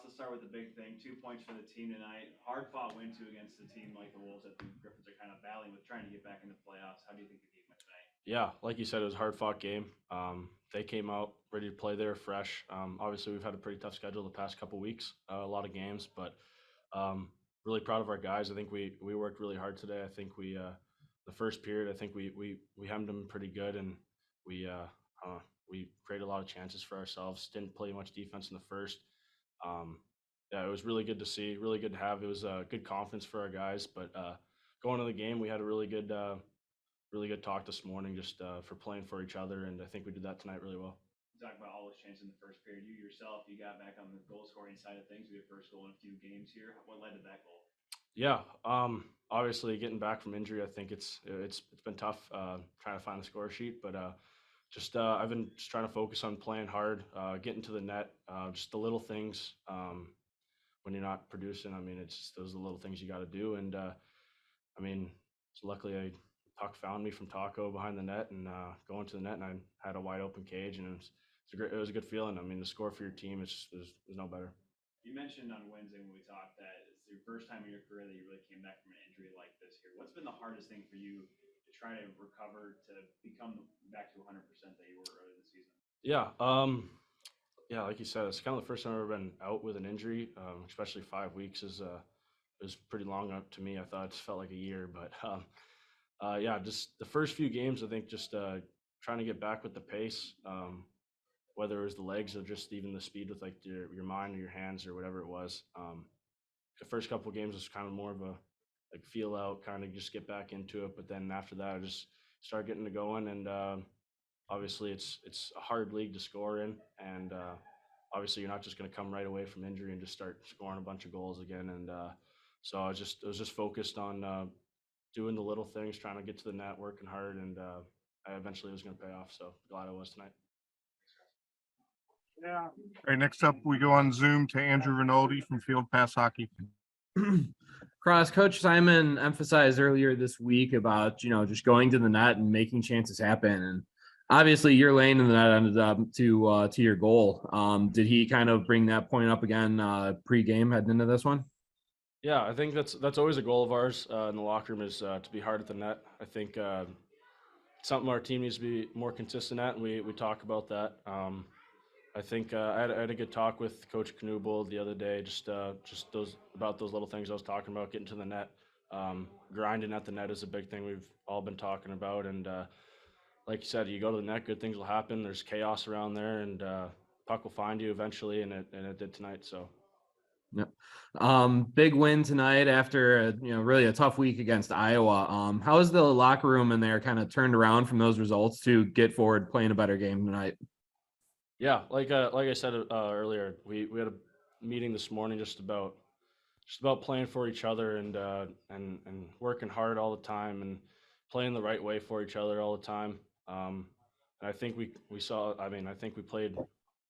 let's start with the big thing. 2 points for the team tonight. Hard-fought win, too, against a team like the Wolves that the Griffins are kind of battling with, trying to get back in the playoffs. How do you think the game went tonight? Yeah, like you said, it was a hard-fought game. They came out ready to play. They were fresh. Obviously, we've had a pretty tough schedule the past couple weeks, a lot of games, but really proud of our guys. I think we worked really hard today. I think the first period, I think we hemmed them pretty good, and we created a lot of chances for ourselves. Didn't play much defense in the first. Yeah, it was really good to see, really good to have. It was good confidence for our guys. But going to the game, we had a really good talk this morning, just for playing for each other, and I think we did that tonight really well. You talk about all those chances in the first period. You yourself, you got back on the goal scoring side of things with your first goal in a few games here. What led to that goal? Yeah, obviously getting back from injury, I think it's been tough trying to find the score sheet, but I've been just trying to focus on playing hard, getting to the net, just the little things. When you're not producing, I mean, it's just those are the little things you got to do, and I mean, so luckily puck found me from Taco behind the net, and going to the net, and I had a wide open cage, and it was a good feeling. I mean, to score for your team, there's no better. You mentioned on Wednesday when we talked that it's your first time in your career that you really came back from an injury like this here. What's been the hardest thing for you to try to recover to become back to 100% that you were early this season? Yeah, like you said, it's kind of the first time I've ever been out with an injury, especially 5 weeks is pretty long up to me. I thought it just felt like a year, but yeah, just the first few games, I think just trying to get back with the pace, whether it was the legs or just even the speed with like your mind or your hands or whatever it was. The first couple of games was kind of more of a like feel out, kind of just get back into it. But then after that, I just started getting it going, and obviously it's a hard league to score in, and obviously you're not just going to come right away from injury and just start scoring a bunch of goals again. And so I was just focused on doing the little things, trying to get to the net, working hard, and eventually it was going to pay off. So glad I was tonight. Yeah. All right, next up we go on Zoom to Andrew Rinaldi from Field Pass Hockey. Cross, Coach Simon emphasized earlier this week about, just going to the net and making chances happen. And obviously your lane in the net ended up to your goal. Did he kind of bring that point up again pre-game heading into this one? Yeah, I think that's always a goal of ours in the locker room is to be hard at the net. I think something our team needs to be more consistent at, and we talk about that. I think I had a good talk with Coach Knubel the other day, just those little things I was talking about, getting to the net. Grinding at the net is a big thing we've all been talking about, and like you said, you go to the net, good things will happen. There's chaos around there, and puck will find you eventually, and it did tonight. So. Yep. Big win tonight after really a tough week against Iowa. How is the locker room in there kind of turned around from those results to get forward playing a better game tonight? Yeah, like I said earlier, we had a meeting this morning just about playing for each other and working hard all the time and playing the right way for each other all the time. And I think we saw. I mean, I think we played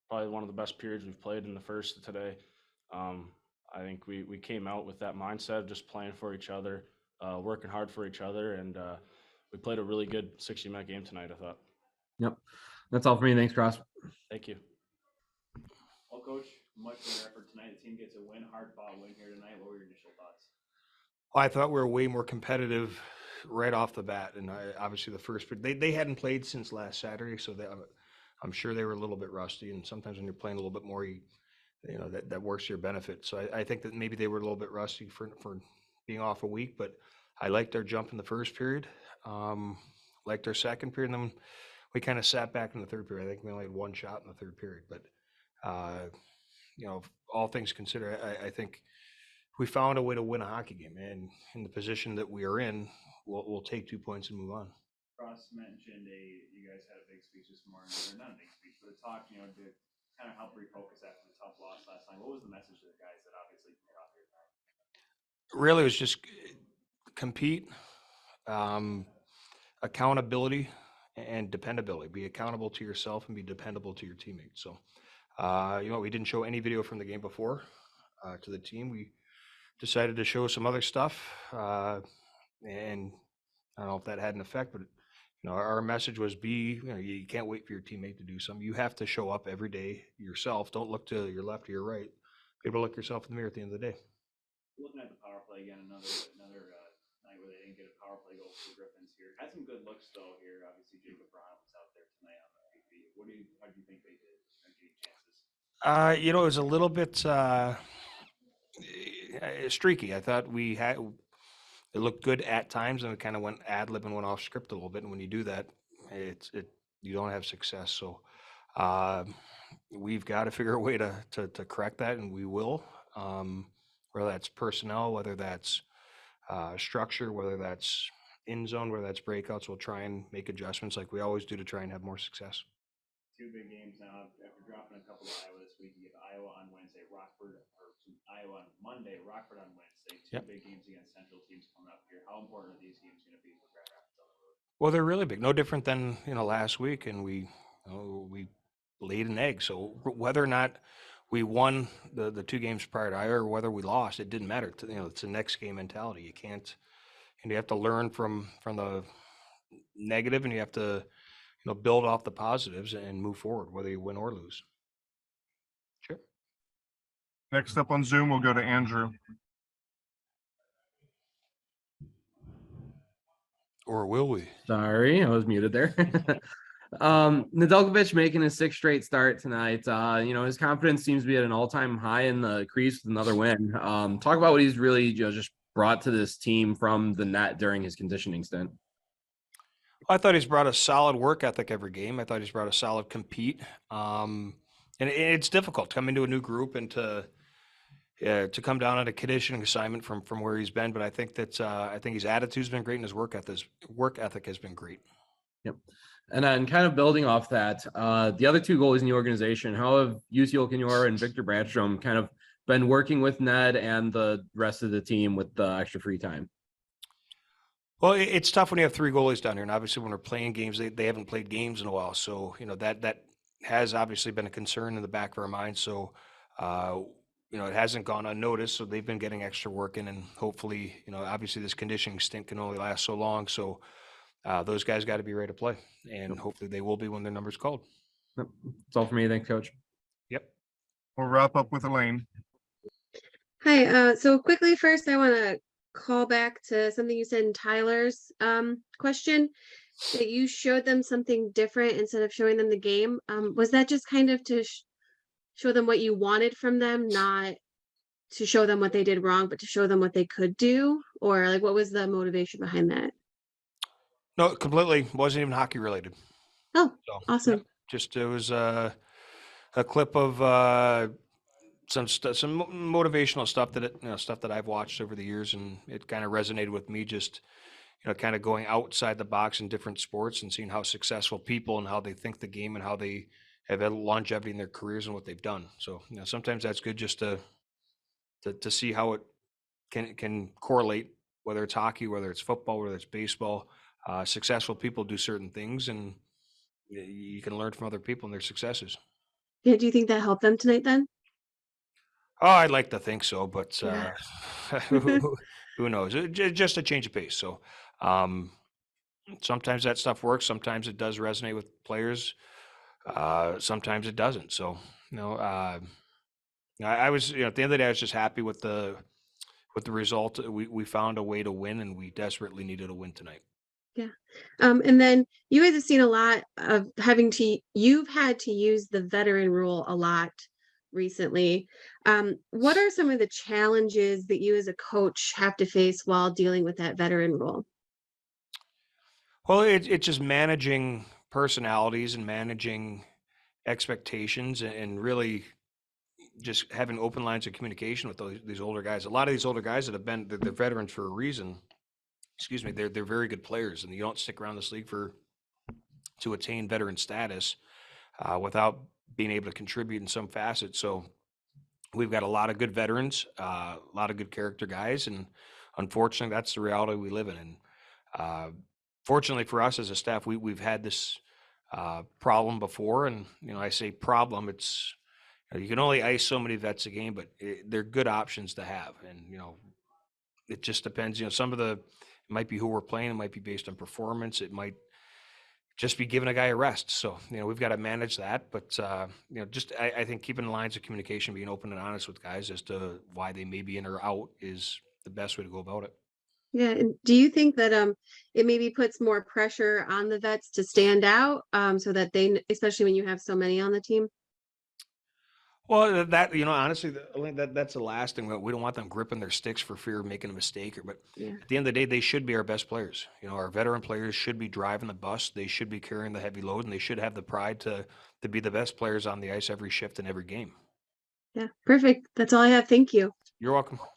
probably one of the best periods we've played in the first today. I think we came out with that mindset of just playing for each other, working hard for each other, and we played a really good 60-minute game tonight, I thought. Yep. That's all for me. Thanks, Cross. Thank you. Well, Coach, much better effort tonight. The team gets a win, hard-fought win here tonight. What were your initial thoughts? Well, I thought we were way more competitive right off the bat, and obviously the first they hadn't played since last Saturday, so I'm sure they were a little bit rusty. And sometimes when you're playing a little bit more, that works to your benefit. So I think that maybe they were a little bit rusty for being off a week, but I liked their jump in the first period, liked their second period, and then we kind of sat back in the third period. I think we only had one shot in the third period, but all things considered, I think we found a way to win a hockey game, and in the position that we are in, we'll take 2 points and move on. Ross mentioned you guys had a big speech this morning, or not a big speech, but a talk, to kind of help refocus after the tough loss last night. What was the message to the guys that obviously came out here tonight? Really, it was just compete, accountability, and dependability. Be accountable to yourself and be dependable to your teammates. So, we didn't show any video from the game before to the team. We decided to show some other stuff, and I don't know if that had an effect, but our message was you can't wait for your teammate to do something. You have to show up every day yourself. Don't look to your left or your right. be able to look yourself in the mirror at the end of the day. Looking at the power play again, another night where they didn't get a power play goal for the Griffins here. Had some good looks though here. Obviously, Jacob Brown was out there tonight on the MacPhee. How do you think they did? Any chances? It was a little bit streaky. I thought it looked good at times, and it kind of went ad lib and went off script a little bit. And when you do that, you don't have success. So we've got to figure a way to correct that, and we will. Whether that's personnel, whether that's structure, whether that's in zone, whether that's breakouts, we'll try and make adjustments like we always do to try and have more success. Two big games now. After dropping a couple of Iowa this week, you get Iowa on Wednesday, Iowa on Monday, Rockford on Wednesday. Two big games against Central teams coming up here. How important are these games going to be for Grand Rapids on the road? Well, they're really big. No different than last week, and we laid an egg. So whether or not we won the 2 games prior to Iowa or whether we lost, it didn't matter. It's a next game mentality. You can't, and you have to learn from the negative, and you have to build off the positives and move forward, whether you win or lose. Sure. Next up on Zoom, we'll go to Andrew. Or will we? Sorry, I was muted there. Nedeljkovic making his 6th straight start tonight. His confidence seems to be at an all-time high in the crease with another win. Talk about what he's really just brought to this team from the net during his conditioning stint. I thought he's brought a solid work ethic every game. I thought he's brought a solid compete. And it's difficult to come into a new group and to come down on a conditioning assignment from where he's been. But I think his attitude's been great and his work ethic has been great. Yep. And then kind of building off that, the other 2 goalies in the organization, how have Yussi Olkinuora and Victor Bradstrom kind of been working with Ned and the rest of the team with the extra free time? Well, it's tough when you have 3 goalies down here, and obviously when we're playing games, they haven't played games in a while. So that has obviously been a concern in the back of our minds. So it hasn't gone unnoticed. So they've been getting extra work in, and hopefully obviously this conditioning stint can only last so long. So those guys got to be ready to play, and hopefully they will be when their number's called. Yep. That's all for me. Thanks, Coach. Yep. We'll wrap up with Elaine. Hi. So quickly, first, I want to call back to something you said in Tyler's question, that you showed them something different instead of showing them the game. Was that just kind of to show them what you wanted from them, not to show them what they did wrong, but to show them what they could do? Or what was the motivation behind that? No, completely wasn't even hockey related. Oh, So, awesome. Just it was a clip of some motivational stuff that I've watched over the years, and it kind of resonated with me. Just kind of going outside the box in different sports and seeing how successful people and how they think the game and how they have had longevity in their careers and what they've done. So sometimes that's good just to see how it can correlate, whether it's hockey, whether it's football, whether it's baseball. Successful people do certain things, and you can learn from other people and their successes. Yeah, do you think that helped them tonight then? Oh, I'd like to think so, but Yeah. who knows? Just a change of pace. So sometimes that stuff works. Sometimes it does resonate with players. Sometimes it doesn't. So I was at the end of the day, I was just happy with the result. We found a way to win, and we desperately needed a win tonight. Yeah. And then you guys have seen a lot of you've had to use the veteran rule a lot recently. What are some of the challenges that you as a coach have to face while dealing with that veteran rule? Well, it's just managing personalities and managing expectations, and really just having open lines of communication with these older guys. A lot of these older guys that have been, they're veterans for a reason. Excuse me, they're very good players, and you don't stick around this league to attain veteran status without being able to contribute in some facet. So we've got a lot of good veterans, a lot of good character guys, and unfortunately, that's the reality we live in. And fortunately for us as a staff, we've had this problem before, and I say problem, it's you can only ice so many vets a game, but they're good options to have, and it just depends. Some of it might be who we're playing. It might be based on performance. It might just be giving a guy a rest. So, we've got to manage that. But, I think keeping the lines of communication, being open and honest with guys as to why they may be in or out is the best way to go about it. Yeah, and do you think that it maybe puts more pressure on the vets to stand out so that especially when you have so many on the team? Well, that, honestly, I think that's the last thing. We don't want them gripping their sticks for fear of making a mistake. But Yeah. at the end of the day, they should be our best players. Our veteran players should be driving the bus. They should be carrying the heavy load, and they should have the pride to be the best players on the ice every shift and every game. Yeah, perfect. That's all I have. Thank you. You're welcome.